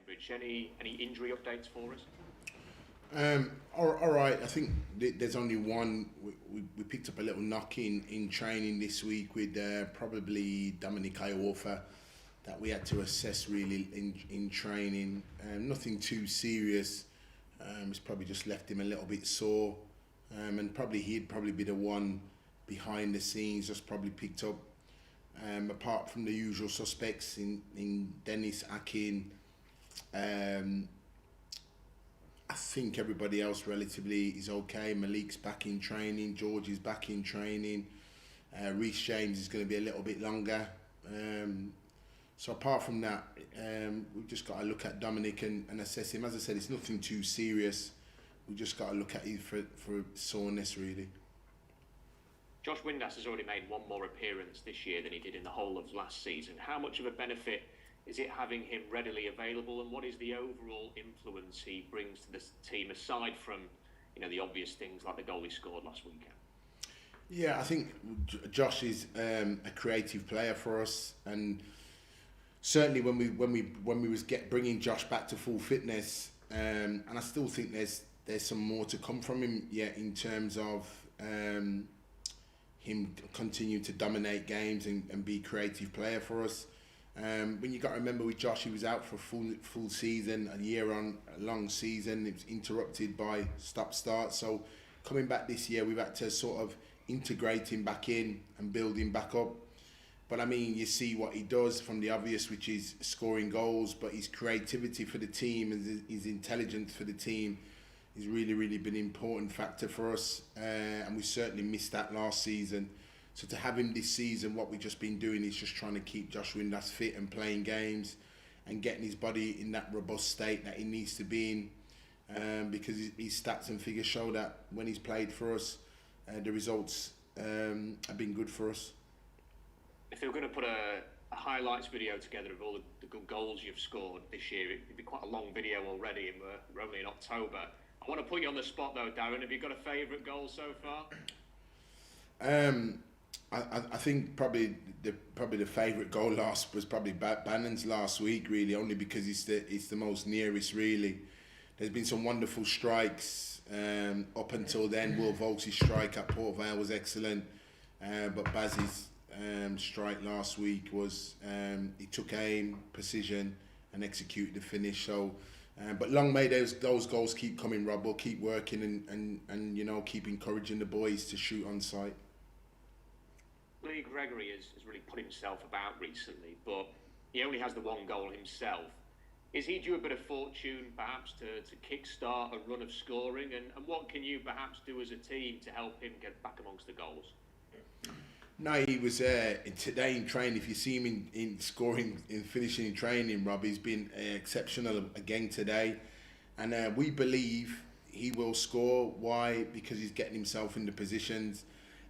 Redbridge. Any injury updates for us? All right. I think there's only one. We picked up a little knock in training this week with probably Dominic Iorfa that we had to assess really in training. Nothing too serious. It's probably just left him a little bit sore, and probably he'd probably be the one behind the scenes just probably picked up. Apart from the usual suspects in Dennis Akin, I think everybody else relatively is okay. Malik's back in training, George is back in training, Reece James is going to be a little bit longer. So apart from that, we've just got to look at Dominic and assess him. As I said, it's nothing too serious. We just got to look at it for soreness really. Josh Windass has already made one more appearance this year than he did in the whole of last season. How much of a benefit is it having him readily available, and what is the overall influence he brings to this team aside from, the obvious things like the goal he scored last weekend? Yeah, I think Josh is a creative player for us, and certainly when we was bringing Josh back to full fitness, and I still think there's some more to come from him yet in terms of him continue to dominate games and be a creative player for us. When you got to remember with Josh, he was out for a full season, a long season. It was interrupted by stop-start. So coming back this year, we've had to sort of integrate him back in and build him back up. But I mean, you see what he does from the obvious, which is scoring goals, but his creativity for the team and his intelligence for the team has really, really been an important factor for us. And we certainly missed that last season. So to have him this season, what we've just been doing is just trying to keep Josh Windass fit and playing games and getting his body in that robust state that he needs to be in, because his stats and figures show that when he's played for us, the results have been good for us. If they were going to put a highlights video together of all the good goals you've scored this year, it'd be quite a long video already, and we're only in October. I want to put you on the spot though, Darren. Have you got a favourite goal so far? I think probably the favourite goal was probably Bannon's last week, really, only because it's the most nearest, really. There's been some wonderful strikes up until then. Will Volk's strike at Port Vale was excellent, but Baz's strike last week was he took aim, precision, and executed the finish. So, but long may those goals keep coming, Rob. We'll keep working and keep encouraging the boys to shoot on sight. Lee Gregory has really put himself about recently, but he only has the one goal himself. Is he due a bit of fortune, perhaps, to kickstart a run of scoring? And what can you perhaps do as a team to help him get back amongst the goals? No, he was today in training. If you see him in scoring, in finishing in training, Rob, he's been exceptional again today. And we believe he will score. Why? Because he's getting himself into positions.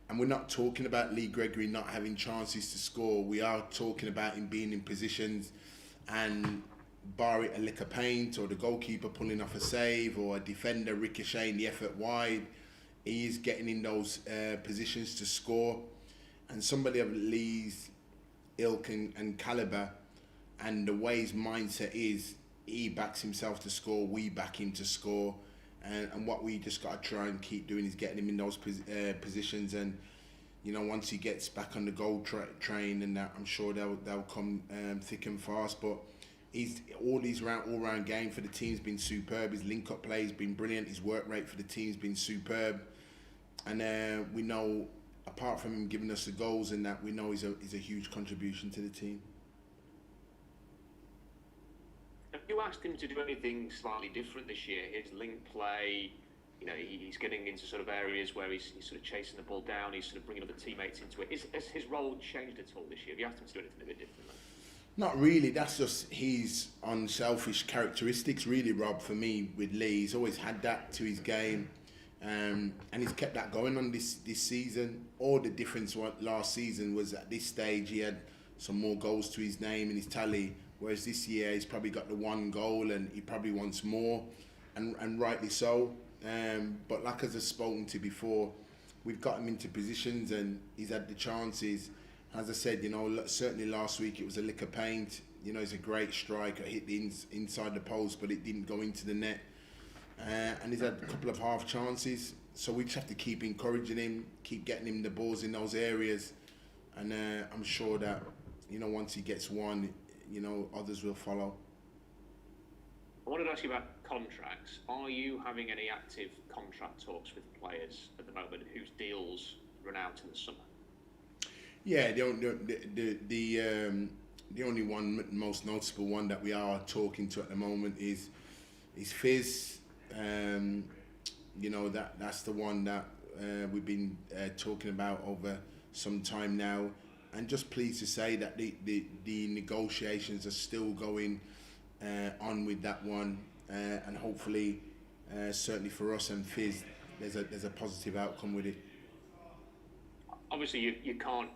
And we're not talking about Lee Gregory not having chances to score. We are talking about him being in positions and bar it a lick of paint, or the goalkeeper pulling off a save, or a defender ricocheting the effort wide. He is getting in those positions to score. And somebody of Lee's ilk and calibre, and the way his mindset is, he backs himself to score, we back him to score. And what we just got to try and keep doing is getting him in those positions. And once he gets back on the goal train, and that, I'm sure they'll come thick and fast. But all round game for the team's been superb. His link-up play has been brilliant. His work rate for the team's been superb. And we know, apart from him giving us the goals and that, we know he's a huge contribution to the team. Have you asked him to do anything slightly different this year? His link play, he's getting into sort of areas where he's sort of chasing the ball down, he's sort of bringing other teammates into it. Has his role changed at all this year? Have you asked him to do anything a bit different? Not really. That's just his unselfish characteristics, really, Rob, for me, with Lee. He's always had that to his game. And he's kept that going on this season. All the difference last season was at this stage he had some more goals to his name and his tally, whereas this year he's probably got the one goal and he probably wants more, and rightly so. But like as I've spoken to before, we've got him into positions and he's had the chances, As I said, certainly last week it was a lick of paint. He's a great striker, hit the inside the post, but it didn't go into the net. And he's had a couple of half chances. So we just have to keep encouraging him, keep getting him the balls in those areas. And I'm sure that, once he gets one, others will follow. I wanted to ask you about contracts. Are you having any active contract talks with players at the moment whose deals run out in the summer? Yeah, the only one, most noticeable one that we are talking to at the moment is Fizz. That's the one that we've been talking about over some time now, and just pleased to say that the negotiations are still going on with that one, and hopefully, certainly for us and Fizz, there's a positive outcome with it. Obviously, you can't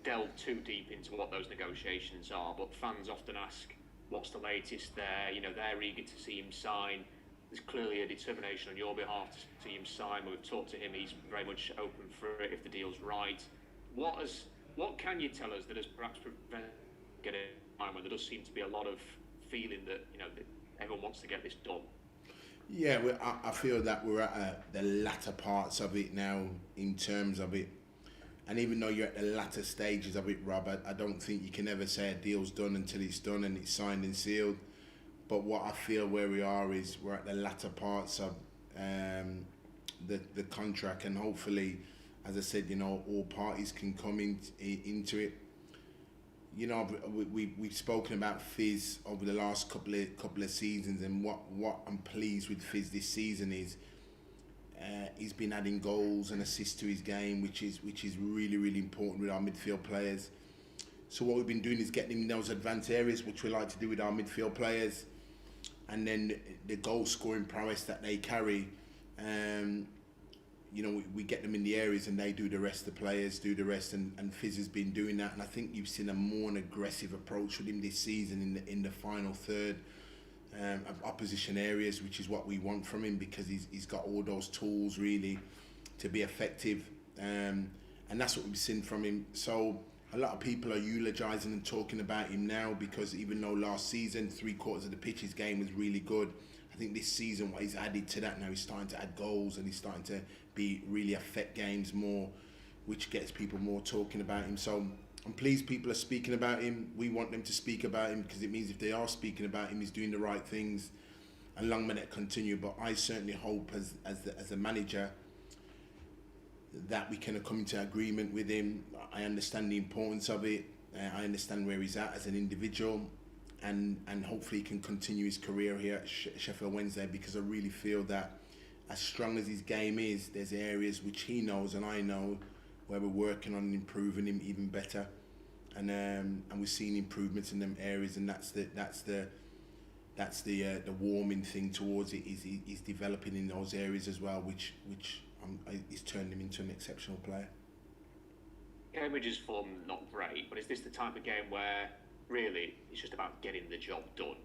delve too deep into what those negotiations are, but fans often ask, what's the latest there? They're eager to see him sign. There's clearly a determination on your behalf to see him sign. We've talked to him, he's very much open for it if the deal's right. What can you tell us that has perhaps prevented getting time when there does seem to be a lot of feeling that that everyone wants to get this done? Yeah, I feel that we're at the latter parts of it now in terms of it. And even though you're at the latter stages of it, Rob, I don't think you can ever say a deal's done until it's done and it's signed and sealed. But what I feel where we are is we're at the latter parts of the contract, and hopefully, as I said, all parties can come into it. We've spoken about Fizz over the last couple of seasons, and what I'm pleased with Fizz this season is he's been adding goals and assists to his game, which is really, really important with our midfield players. So what we've been doing is getting him in those advanced areas, which we like to do with our midfield players, and then the goal scoring prowess that they carry. We get them in the areas and they do the rest. The players do the rest, and Fizz has been doing that. And I think you've seen a more aggressive approach with him this season in the final third of opposition areas, which is what we want from him, because he's got all those tools really to be effective, and that's what we've seen from him. So a lot of people are eulogising and talking about him now, because even though last season 3/4 of the pitch his game was really good, I think this season what he's added to that now, he's starting to add goals and he's starting to really affect games more, which gets people more talking about him. So I'm pleased people are speaking about him. We want them to speak about him, because it means if they are speaking about him, he's doing the right things, and long may that continue. But I certainly hope as a manager that we can come into agreement with him. I understand the importance of it. I understand where he's at as an individual, and hopefully he can continue his career here at Sheffield Wednesday, because I really feel that as strong as his game is, there's areas which he knows and I know where we're working on improving him even better, and we're seeing improvements in them areas, and that's the warming thing towards it, is he's developing in those areas as well, which is turning him into an exceptional player. Cambridge's form not great, but is this the type of game where really it's just about getting the job done?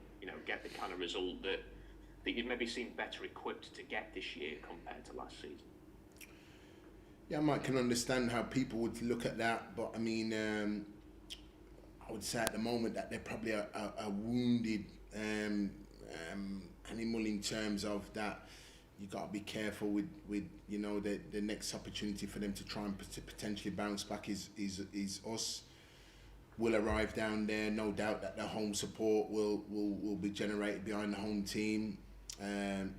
Get the kind of result that you've maybe seen better equipped to get this year compared to last season? Yeah, I can understand how people would look at that, but I mean, I would say at the moment that they're probably a wounded animal in terms of that. You got to be careful with the next opportunity for them to try and potentially bounce back is us. We'll arrive down there, no doubt that the home support will be generated behind the home team.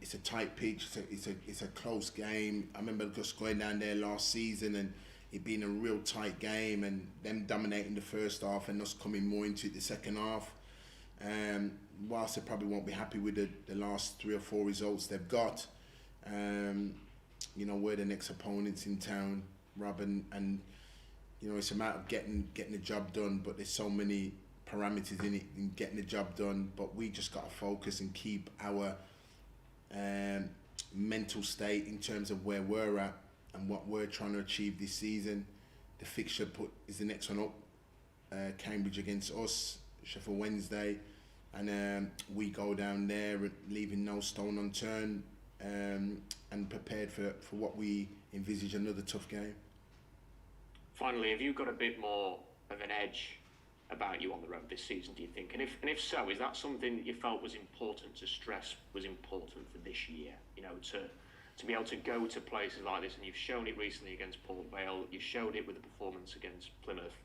It's a tight pitch, it's a close game. I remember just going down there last season and it being a real tight game, and them dominating the first half and us coming more into it the second half. Whilst they probably won't be happy with the last 3 or 4 results they've got, we're the next opponents in town, Rob, and it's a matter of getting the job done, but there's so many parameters in it in getting the job done. But we just got to focus and keep our mental state in terms of where we're at and what we're trying to achieve this season. The fixture is the next one up, Cambridge against us, Sheffield Wednesday, and we go down there leaving no stone unturned, and prepared for what we envisage another tough game. Finally, have you got a bit more of an edge about you on the road this season, do you think? And if so, is that something that you felt was important to stress, was important for this year? You know, to be able to go to places like this, and you've shown it recently against Port Vale, you showed it with the performance against Plymouth,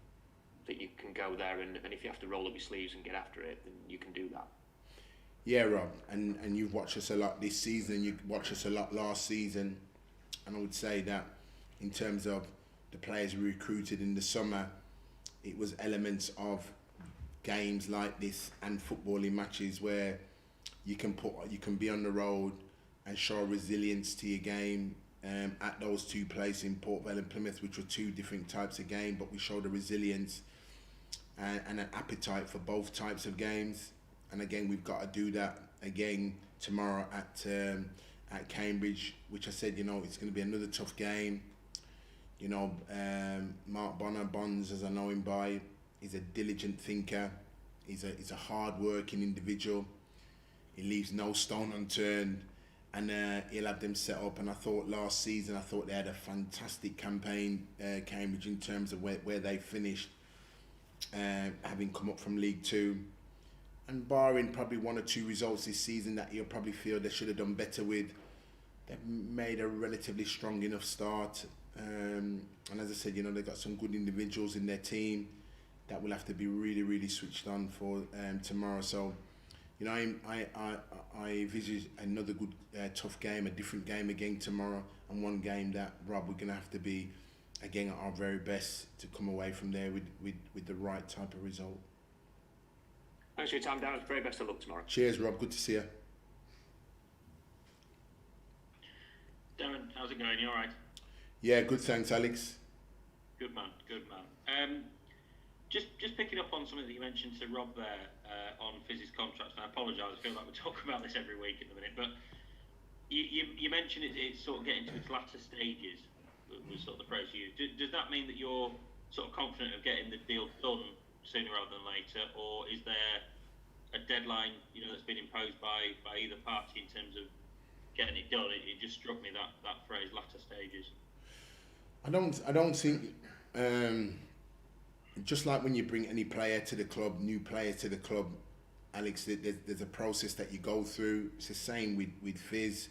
that you can go there and if you have to roll up your sleeves and get after it, then you can do that. Yeah, Rob, and you've watched us a lot this season, you watched us a lot last season, and I would say that in terms of the players we recruited in the summer, it was elements of games like this and footballing matches where you can be on the road and show resilience to your game. At those two places in Port Vale and Plymouth, which were two different types of game, but we showed a resilience and an appetite for both types of games. And again, we've got to do that again tomorrow at Cambridge, which I said, you know, it's going to be another tough game. You know, Mark Bonds, as I know him by, is a diligent thinker. He's a hard-working individual. He leaves no stone unturned, and he'll have them set up. And I thought last season, they had a fantastic campaign, Cambridge, in terms of where they finished, having come up from League Two. And barring probably one or two results this season that you'll probably feel they should have done better with, they've made a relatively strong enough start. And as I said, you know, they've got some good individuals in their team that will have to be really, really switched on for tomorrow. So, you know, I envisage another good, tough game, a different game again tomorrow, and one game that, Rob, we're going to have to be, again, at our very best to come away from there with the right type of result. Thanks for your time, Darren. Very best of luck tomorrow. Cheers, Rob. Good to see you. Darren, how's it going? You all right? Yeah, good. Thanks, Alex. Good man. Good man. Just picking up on something that you mentioned to Rob there on Fizz's contracts. And I apologise. I feel like we're talking about this every week at the minute, but you mentioned it's sort of getting to its latter stages. Was sort of the phrase you used. Does that mean that you're sort of confident of getting the deal done sooner rather than later, or is there a deadline, you know, that's been imposed by either party in terms of getting it done? It just struck me that phrase, latter stages. I don't think, just like when you bring any player to the club, new player to the club, Alex, there's a process that you go through. It's the same with Fizz.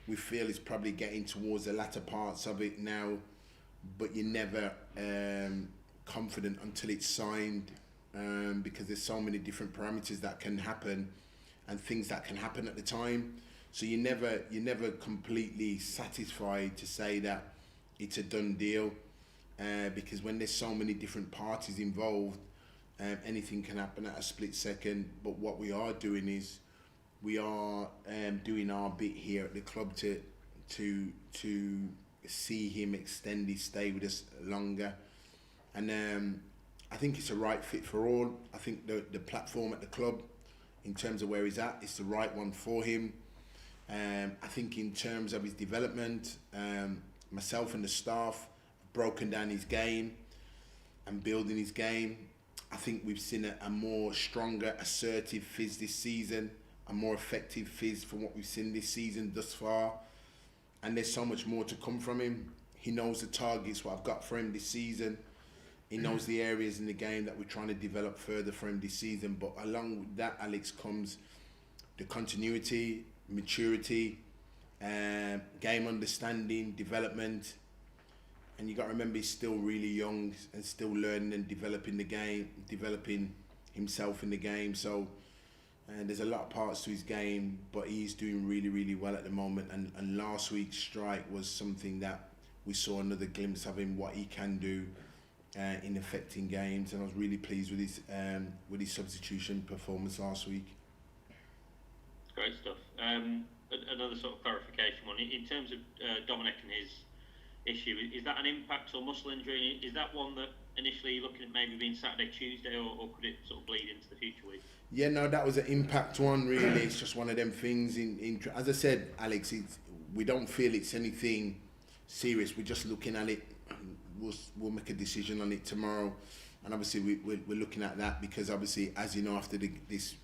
We feel it's probably getting towards the latter parts of it now, but you're never confident until it's signed, because there's so many different parameters that can happen and things that can happen at the time. So you're never completely satisfied to say that it's a done deal, because when there's so many different parties involved, anything can happen at a split second. But what we are doing is we are doing our bit here at the club to see him extend his stay with us longer, and I think it's a right fit for all. I think the platform at the club, in terms of where he's at, is the right one for him. I think in terms of his development, myself and the staff have broken down his game and building his game. I think we've seen a more stronger, assertive Fizz this season, a more effective Fizz from what we've seen this season thus far. And there's so much more to come from him. He knows the targets, what I've got for him this season. He knows the areas in the game that we're trying to develop further for him this season. But along with that, Alex, comes the continuity, maturity, game understanding, development. And you got to remember, he's still really young and still learning and developing the game, developing himself in the game. So there's a lot of parts to his game, but he's doing really, really well at the moment. And last week's strike was something that we saw another glimpse of him, what he can do in affecting games. And I was really pleased with his substitution performance last week. Great stuff. Another sort of clarification one. In terms of Dominic and his issue, is that an impact or muscle injury? Is that one that initially you're looking at maybe being Saturday, Tuesday, or could it sort of bleed into the future week? Yeah, no, that was an impact one, really. It's just one of them things. As I said, Alex, we don't feel it's anything serious. We're just looking at it. We'll make a decision on it tomorrow. And obviously we're looking at that because obviously, as you know, after this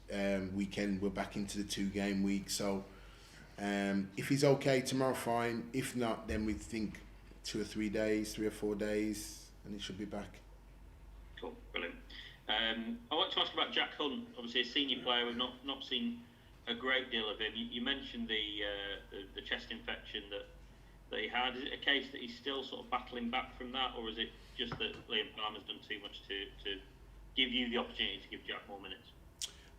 weekend, we're back into the 2-game week. So if he's okay tomorrow, fine. If not, then we think 3 or 4 days, and he should be back. Cool, brilliant. I want to ask about Jack Hunt. Obviously, a senior player. We've not seen a great deal of him. You mentioned the chest infection that he had. Is it a case that he's still sort of battling back from that, or is it just that Liam Palmer's done too much to give you the opportunity to give Jack more minutes?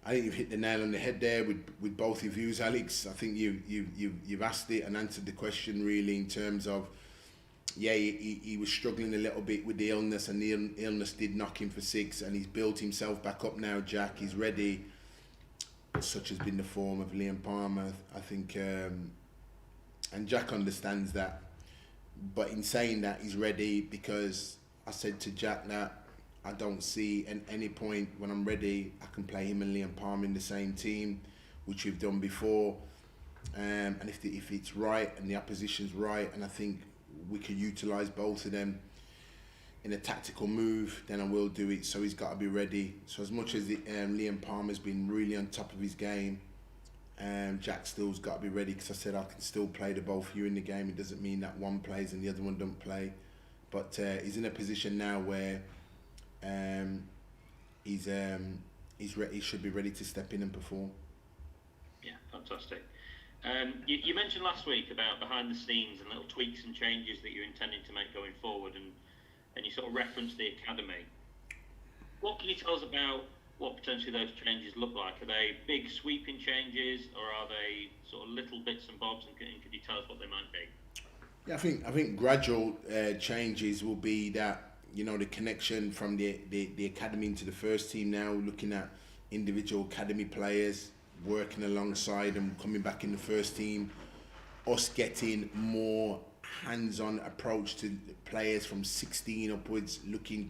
I think you've hit the nail on the head there with both your views, Alex. I think you've asked it and answered the question really in terms of, yeah, he was struggling a little bit with the illness, and the illness did knock him for 6, and he's built himself back up now, Jack. He's ready. Such has been the form of Liam Palmer, I think, and Jack understands that. But in saying that, he's ready, because I said to Jack that I don't see at any point when I'm ready I can play him and Liam Palmer in the same team, which we've done before. And if it's right and the opposition's right, and I think we can utilise both of them in a tactical move, then I will do it. So he's got to be ready. So as much as Liam Palmer's been really on top of his game, Jack still's got to be ready, because I said I can still play the both of you in the game. It doesn't mean that one plays and the other one don't play. But he's in a position now where he should be ready to step in and perform. Yeah, fantastic. You mentioned last week about behind the scenes and little tweaks and changes that you're intending to make going forward, and you sort of referenced the academy. What can you tell us about what potentially those changes look like? Are they big sweeping changes, or are they sort of little bits and bobs, and could you tell us what they might be? Yeah, I think gradual changes will be that, you know, the connection from the academy into the first team now, looking at individual academy players, working alongside them, coming back in the first team, us getting more hands-on approach to players from 16 upwards,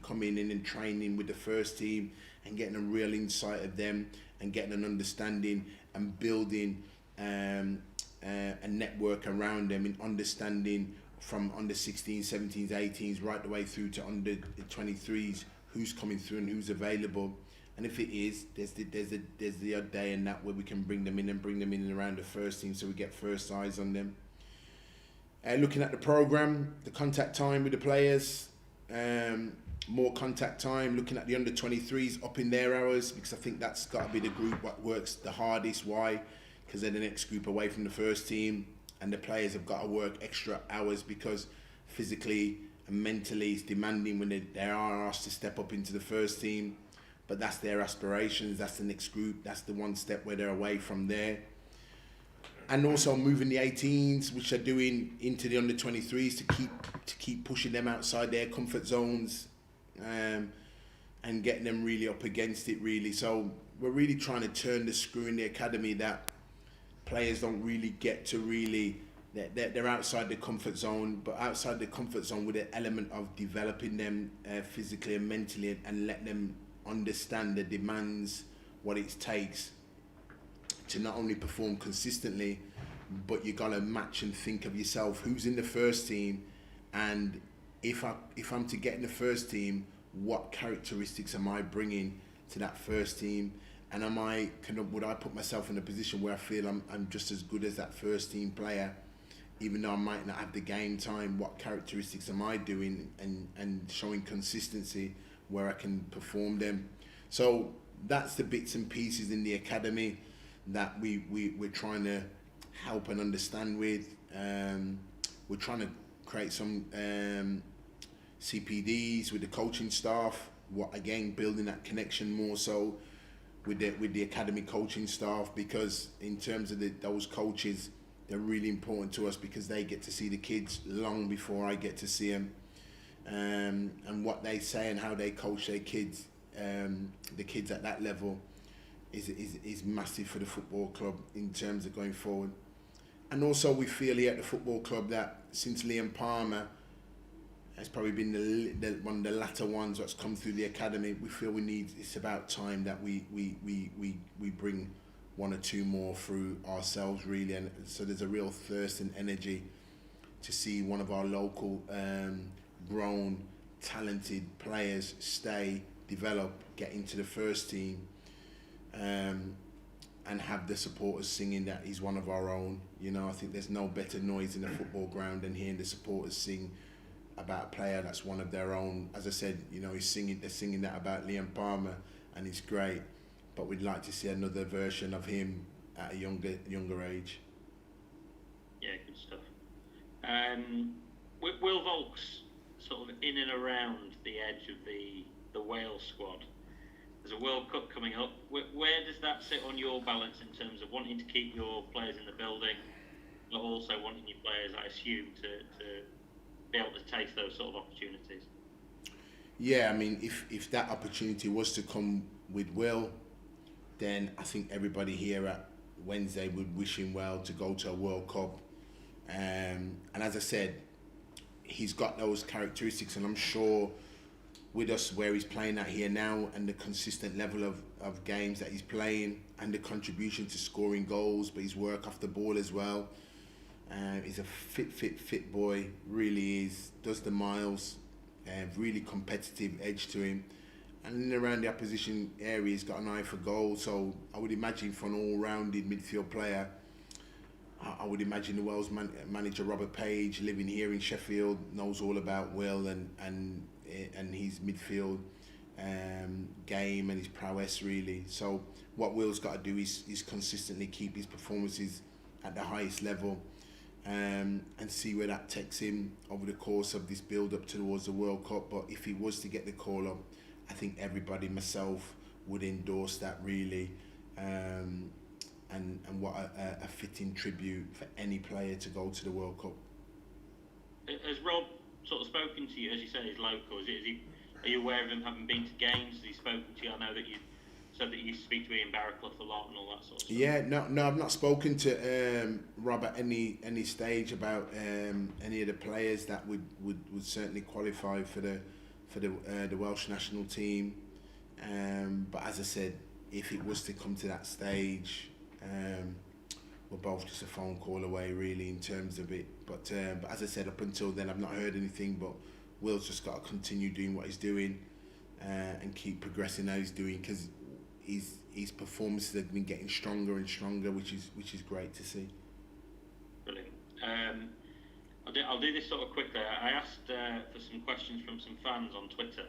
coming in and training with the first team and getting a real insight of them and getting an understanding and building a network around them in understanding from under 16s, 17s, 18s, right the way through to under 23s, who's coming through and who's available. And if it is, there's the odd day in that where we can bring them in and around the first team, so we get first eyes on them. Looking at the programme, the contact time with the players, more contact time, looking at the under 23s, up in their hours, because I think that's got to be the group that works the hardest. Why? Because they're the next group away from the first team, and the players have got to work extra hours, because physically and mentally it's demanding when they are asked to step up into the first team. But that's their aspirations, that's the next group, that's the one step where they're away from there. And also moving the 18s, which are doing, into the under 23s to keep pushing them outside their comfort zones, and getting them really up against it really. So we're really trying to turn the screw in the academy that players don't really get to really, they're outside the comfort zone, but outside the comfort zone with an element of developing them physically and mentally, and let them understand the demands, what it takes to not only perform consistently, but you got to match and think of yourself, who's in the first team, and if I'm to get in the first team, what characteristics am I bringing to that first team, and would I put myself in a position where I feel I'm just as good as that first team player, even though I might not have the game time? What characteristics am I doing and showing consistency where I can perform them? So that's the bits and pieces in the academy that we're trying to help and understand with. We're trying to create some CPDs with the coaching staff, building that connection more so with the academy coaching staff, because in terms of those coaches, they're really important to us, because they get to see the kids long before I get to see them. And what they say and how they coach their kids, the kids at that level, is massive for the football club in terms of going forward. And also we feel here at the football club that since Liam Palmer has probably been one of the latter ones that's come through the academy, we feel it's about time that we bring one or two more through ourselves really. And so there's a real thirst and energy to see one of our local grown, talented players stay, develop, get into the first team, and have the supporters singing that he's one of our own. You know, I think there's no better noise in a football ground than hearing the supporters sing about a player that's one of their own. As I said, they're singing that about Liam Palmer, and it's great. But we'd like to see another version of him at a younger age. Yeah, good stuff. Will Volk's sort of in and around the edge of the Wales squad. There's a World Cup coming up. Where does that sit on your balance in terms of wanting to keep your players in the building, but also wanting your players, I assume, to be able to taste those sort of opportunities? Yeah, I mean, if that opportunity was to come with Will, then I think everybody here at Wednesday would wish him well to go to a World Cup. And as I said, he's got those characteristics, and I'm sure with us where he's playing at here now and the consistent level of games that he's playing and the contribution to scoring goals, but his work off the ball as well. He's a fit boy, really is, does the miles, really competitive edge to him. And in and around the opposition area, he's got an eye for goal. So I would imagine for an all-rounded midfield player, I would imagine the Wales manager Robert Page, living here in Sheffield, knows all about Will and his midfield game and his prowess, really. So what Will's got to do is consistently keep his performances at the highest level, and see where that takes him over the course of this build-up towards the World Cup. But if he was to get the call-up, I think everybody, myself, would endorse that, really. And what a fitting tribute for any player to go to the World Cup. Has Rob sort of spoken to you, as you say, he's local? Are you aware of him having been to games? Has he spoken to you? I know that you said that you used to speak to Ian Barraclough a lot and all that sort of stuff. Yeah, no, I've not spoken to Rob at any stage about any of the players that would certainly qualify for the Welsh national team. But as I said, if it was to come to that stage, we're both just a phone call away, really, in terms of it. But as I said, up until then, I've not heard anything. But Will's just got to continue doing what he's doing and keep progressing how he's doing, because his performances have been getting stronger and stronger, which is great to see. Brilliant. I'll do this sort of quickly. I asked for some questions from some fans on Twitter,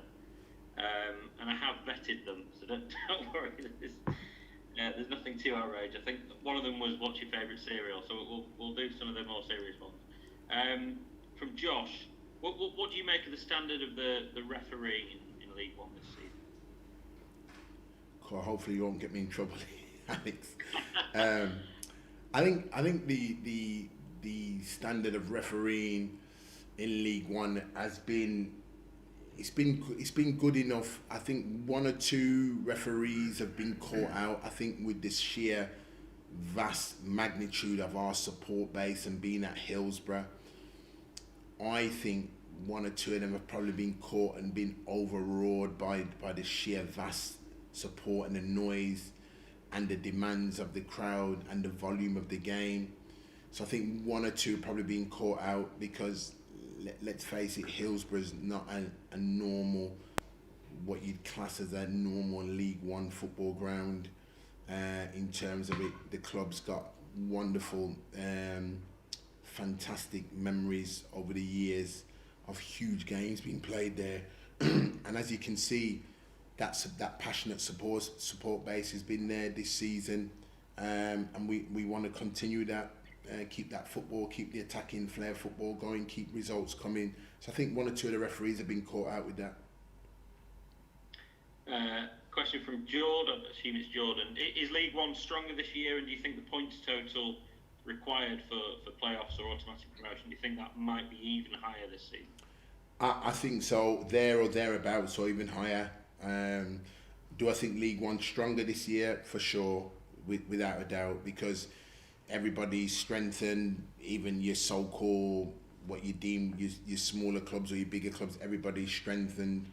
and I have vetted them, so don't worry. There's nothing too outrageous. I think one of them was, what's your favourite cereal? So we'll do some of the more serious ones. From Josh, what do you make of the standard of the referee in League One this season? Cool, hopefully you won't get me in trouble, Alex. I think the standard of refereeing in League One has been it's been good enough. I think one or two referees have been caught out. I think with the sheer vast magnitude of our support base and being at Hillsborough, I think one or two of them have probably been caught and been overawed by the sheer vast support and the noise and the demands of the crowd and the volume of the game. So I think one or two have probably been caught out because, let's face it, Hillsborough's not a normal, what you'd class as a normal League One football ground. In terms of it, the club's got wonderful, fantastic memories over the years of huge games being played there. And as you can see, that passionate support base has been there this season, and we want to continue that. Keep that football, keep the attacking flair football going, keep results coming. So I think one or two of the referees have been caught out with that. Question from Jordan, I assume it's Jordan. Is League One stronger this year, and do you think the points total required for playoffs or automatic promotion, do you think that might be even higher this season? I think so, there or thereabouts, or even higher. Do I think League One's stronger this year? For sure, without a doubt, because everybody's strengthened, even your so-called, what you deem your smaller clubs or your bigger clubs, everybody's strengthened.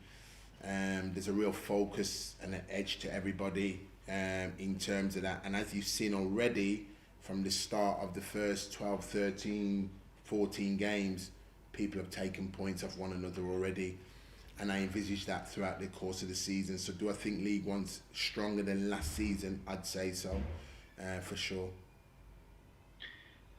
There's a real focus and an edge to everybody in terms of that. And as you've seen already from the start of the first 12, 13, 14 games, people have taken points off one another already. And I envisage that throughout the course of the season. So do I think League One's stronger than last season? I'd say so, for sure.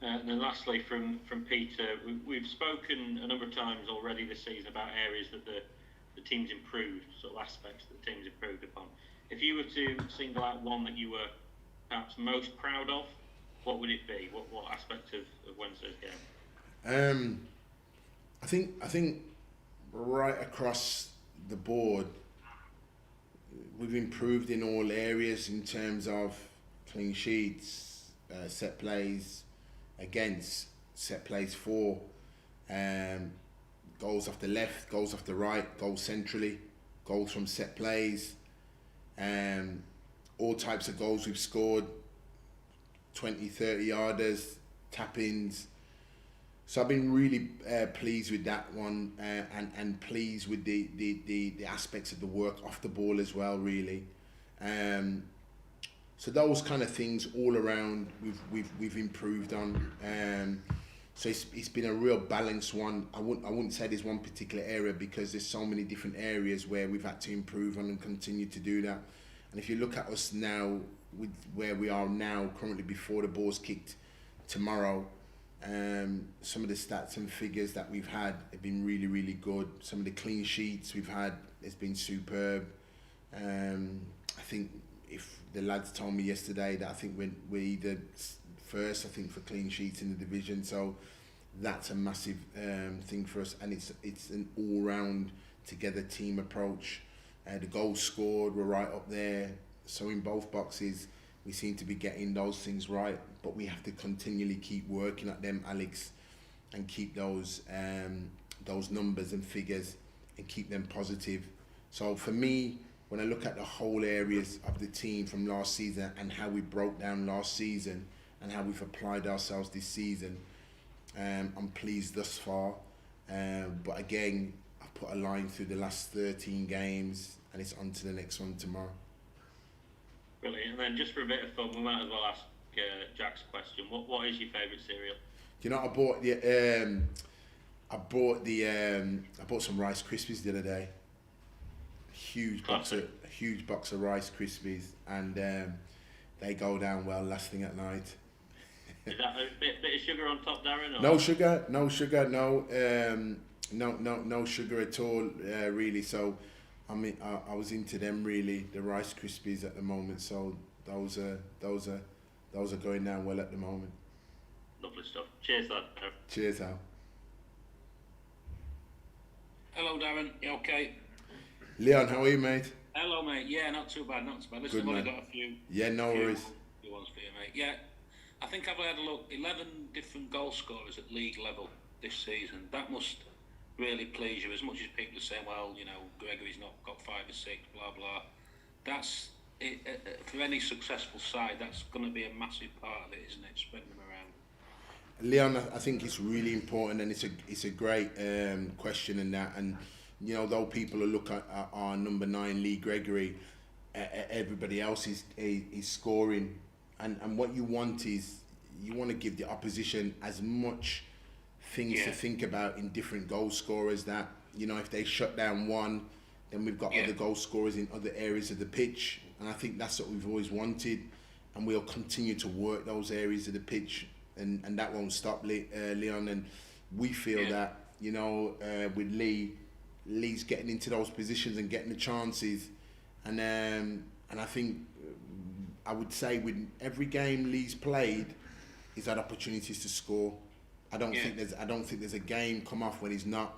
And then lastly, from Peter, we've spoken a number of times already this season about areas that the team's improved, sort of aspects that the team's improved upon. If you were to single out one that you were perhaps most proud of, what would it be? What aspect of Wednesday's game? I think right across the board, we've improved in all areas in terms of clean sheets, set plays, against set plays for, goals off the left, goals off the right, goals centrally, goals from set plays, all types of goals we've scored, 20, 30 yarders, tap-ins. So I've been really pleased with that one, and pleased with the aspects of the work off the ball as well, really. So those kind of things all around we've improved on. So it's been a real balanced one. I wouldn't say there's one particular area, because there's so many different areas where we've had to improve on and continue to do that. And if you look at us now, with where we are now, currently before the ball's kicked tomorrow, some of the stats and figures that we've had have been really, really good. Some of the clean sheets we've had has been superb. I think if the lads told me yesterday that I think we're either first, I think, for clean sheets in the division, so that's a massive thing for us, and it's an all-round together team approach. The goals scored, we're right up there. So in both boxes, we seem to be getting those things right, but we have to continually keep working at them, Alex, and keep those numbers and figures and keep them positive. So for me, when I look at the whole areas of the team from last season and how we broke down last season and how we've applied ourselves this season, I'm pleased thus far. But again, I've put a line through the last 13 games, and it's on to the next one tomorrow. Brilliant. And then just for a bit of fun, we might as well ask Jack's question. What is your favourite cereal? Do you know, I bought some Rice Krispies the other day. Huge box of Rice Krispies, and they go down well last thing at night. Is that a bit of sugar on top, Darren? Or? No sugar, no sugar at all, really. So I was into them, really, the Rice Krispies at the moment. So those are going down well at the moment. Lovely stuff. Cheers, lad. Cheers, Al. Hello, Darren. You okay? Leon, how are you, mate? Hello, mate. Yeah, not too bad, Listen, I've only got a few. Yeah, no worries. Few ones for you, mate. Yeah, I think I've had a look. 11 different goal scorers at league level this season. That must really please you. As much as people are saying, well, you know, Gregory's not got 5 or 6, blah blah. That's it, for any successful side. That's going to be a massive part of it, isn't it? Spreading them around. Leon, I think it's really important, and it's a great question, and that, and you know, though people will look at our number 9 Lee Gregory, everybody else is scoring, and what you want is you want to give the opposition as much things to think about in different goal scorers, that, you know, if they shut down one, then we've got other goal scorers in other areas of the pitch, and I think that's what we've always wanted, and we'll continue to work those areas of the pitch, and that won't stop, Leon, and we feel that, you know, with Lee's getting into those positions and getting the chances, and I think I would say with every game Lee's played, he's had opportunities to score. I don't think there's a game come off when he's not.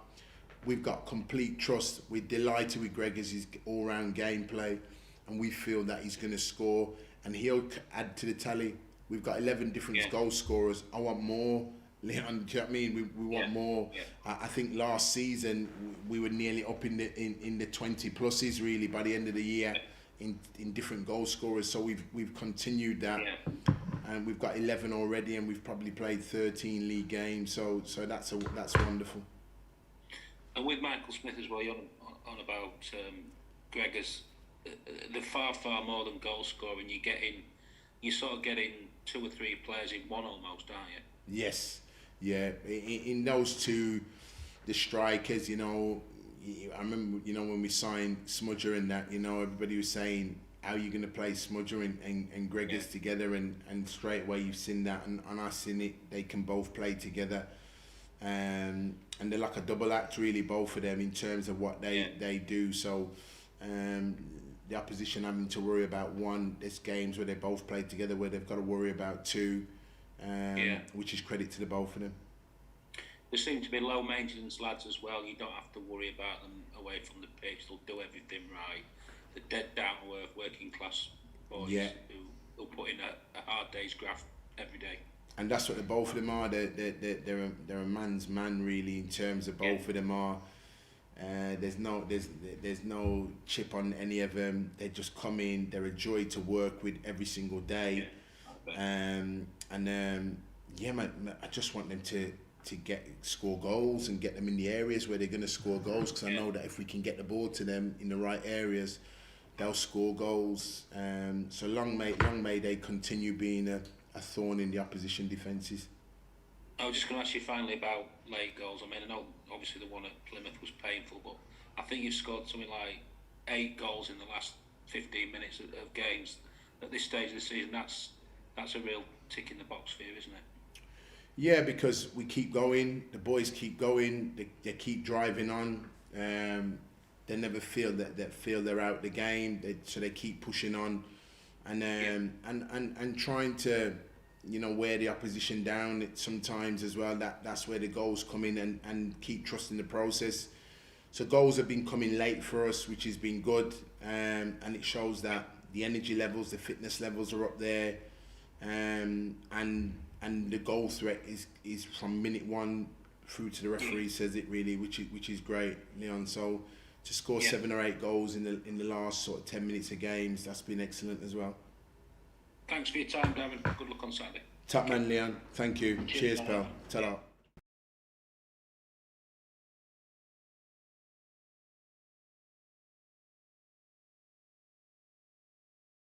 We've got complete trust. We're delighted with Gregor's all-round gameplay, and we feel that he's going to score, and he'll add to the tally. We've got 11 different goal scorers. I want more. Leon, do you know what I mean? We want more. I think last season we were nearly up in the 20 pluses, really, by the end of the year, in different goal scorers. So we've continued that, and we've got 11 already, and we've probably played 13 league games. So that's wonderful. And with Michael Smith as well, you're on about Gregor's, the far more than goal scoring. You're sort of getting 2 or 3 players in one almost, aren't you? Yes, yeah. In those two, the strikers, you know, I remember, you know, when we signed Smudger and that, you know, everybody was saying, how you're going to play Smudger and Gregors together, and straight away you've seen that, and I've seen it. They can both play together, and they're like a double act really, both of them, in terms of what they do. So the opposition having to worry about one, there's games where they both play together where they've got to worry about two, which is credit to the both of them. There seem to be low maintenance lads as well. You don't have to worry about them away from the pitch. They'll do everything right. The dead down to earth working class boys who put in a hard day's graft every day. And that's what the both of them are. They're a man's man really, in terms of both of them are. There's no chip on any of them. They just come in. They're a joy to work with every single day. I just want them to score goals and get them in the areas where they're going to score goals, because I know that if we can get the ball to them in the right areas, they'll score goals. So long may they continue being a thorn in the opposition defences. I was just going to ask you finally about late goals. I mean, I know obviously the one at Plymouth was painful, but I think you've scored something like 8 goals in the last 15 minutes of games. At this stage of the season, that's a real tick in the box for you, isn't it? Yeah, because we keep going, the boys keep going, they keep driving on. They never feel they're out the game, so they keep pushing on, and trying to, wear the opposition down sometimes as well. That's where the goals come in, and keep trusting the process. So goals have been coming late for us, which has been good, and it shows that the energy levels, the fitness levels are up there, and the goal threat is from minute 1 through to the referee says it really, which is great, Leon. So to score 7 or 8 goals in the last sort of 10 minutes of games, that's been excellent as well. Thanks for your time, Darren. Good luck on Saturday. Top man, Leon. Thank you. Cheers pal. Ta-ra.